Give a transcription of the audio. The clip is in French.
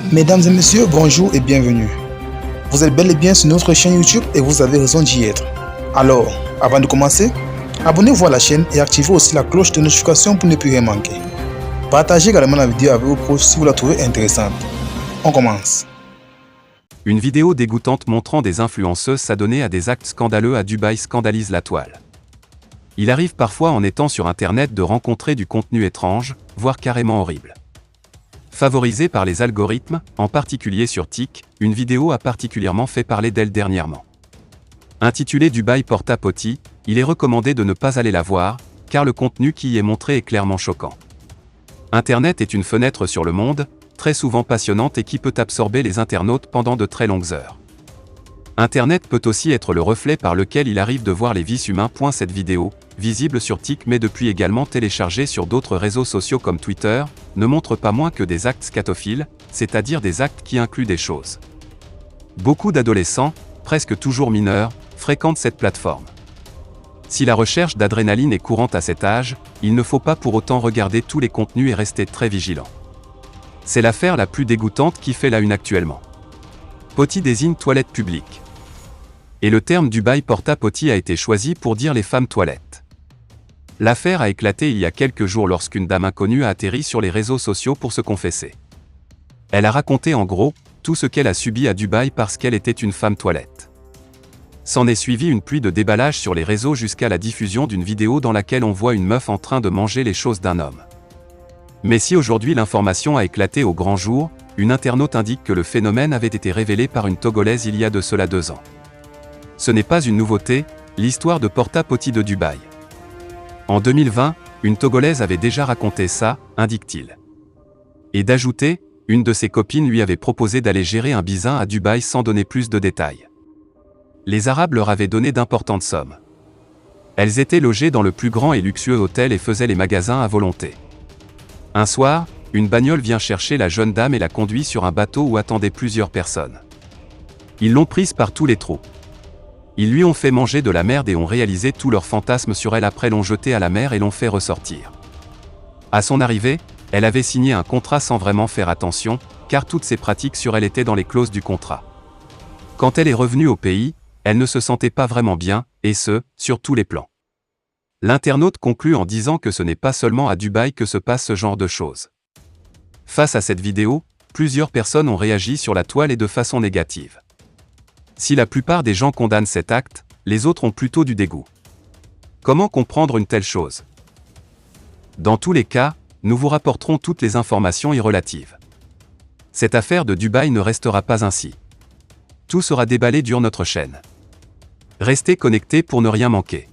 Mesdames et messieurs, bonjour et bienvenue. Vous êtes bel et bien sur notre chaîne YouTube et vous avez raison d'y être. Alors, avant de commencer, abonnez-vous à la chaîne et activez aussi la cloche de notification pour ne plus rien manquer. Partagez également la vidéo avec vos proches si vous la trouvez intéressante. On commence. Une vidéo dégoûtante montrant des influenceuses s'adonner à des actes scandaleux à Dubaï scandalise la toile. Il arrive parfois en étant sur Internet de rencontrer du contenu étrange, voire carrément horrible. Favorisée par les algorithmes, en particulier sur TikTok, une vidéo a particulièrement fait parler d'elle dernièrement. Intitulée Dubaï Porta Potty, il est recommandé de ne pas aller la voir, car le contenu qui y est montré est clairement choquant. Internet est une fenêtre sur le monde, très souvent passionnante et qui peut absorber les internautes pendant de très longues heures. Internet peut aussi être le reflet par lequel il arrive de voir les vices humains. Cette vidéo, visible sur TikTok mais depuis également téléchargée sur d'autres réseaux sociaux comme Twitter, ne montre pas moins que des actes scatophiles, c'est-à-dire des actes qui incluent des choses. Beaucoup d'adolescents, presque toujours mineurs, fréquentent cette plateforme. Si la recherche d'adrénaline est courante à cet âge, il ne faut pas pour autant regarder tous les contenus et rester très vigilant. C'est l'affaire la plus dégoûtante qui fait la une actuellement. Potty désigne toilette publique. Et le terme Dubaï Porta Potty a été choisi pour dire les femmes toilettes. L'affaire a éclaté il y a quelques jours lorsqu'une dame inconnue a atterri sur les réseaux sociaux pour se confesser. Elle a raconté en gros tout ce qu'elle a subi à Dubaï parce qu'elle était une femme toilette. S'en est suivi une pluie de déballage sur les réseaux jusqu'à la diffusion d'une vidéo dans laquelle on voit une meuf en train de manger les choses d'un homme. Mais si aujourd'hui l'information a éclaté au grand jour, une internaute indique que le phénomène avait été révélé par une Togolaise il y a de cela 2 ans. Ce n'est pas une nouveauté, l'histoire de Porta Potty de Dubaï. En 2020, une Togolaise avait déjà raconté ça, indique-t-il. Et d'ajouter, une de ses copines lui avait proposé d'aller gérer un bisin à Dubaï sans donner plus de détails. Les Arabes leur avaient donné d'importantes sommes. Elles étaient logées dans le plus grand et luxueux hôtel et faisaient les magasins à volonté. Un soir, une bagnole vient chercher la jeune dame et la conduit sur un bateau où attendaient plusieurs personnes. Ils l'ont prise par tous les trous. Ils lui ont fait manger de la merde et ont réalisé tous leurs fantasmes sur elle, après l'ont jetée à la mer et l'ont fait ressortir. À son arrivée, elle avait signé un contrat sans vraiment faire attention, car toutes ces pratiques sur elle étaient dans les clauses du contrat. Quand elle est revenue au pays, elle ne se sentait pas vraiment bien, et ce, sur tous les plans. L'internaute conclut en disant que ce n'est pas seulement à Dubaï que se passe ce genre de choses. Face à cette vidéo, plusieurs personnes ont réagi sur la toile et de façon négative. Si la plupart des gens condamnent cet acte, les autres ont plutôt du dégoût. Comment comprendre une telle chose? Dans tous les cas, nous vous rapporterons toutes les informations y relatives. Cette affaire de Dubaï ne restera pas ainsi. Tout sera déballé sur notre chaîne. Restez connectés pour ne rien manquer.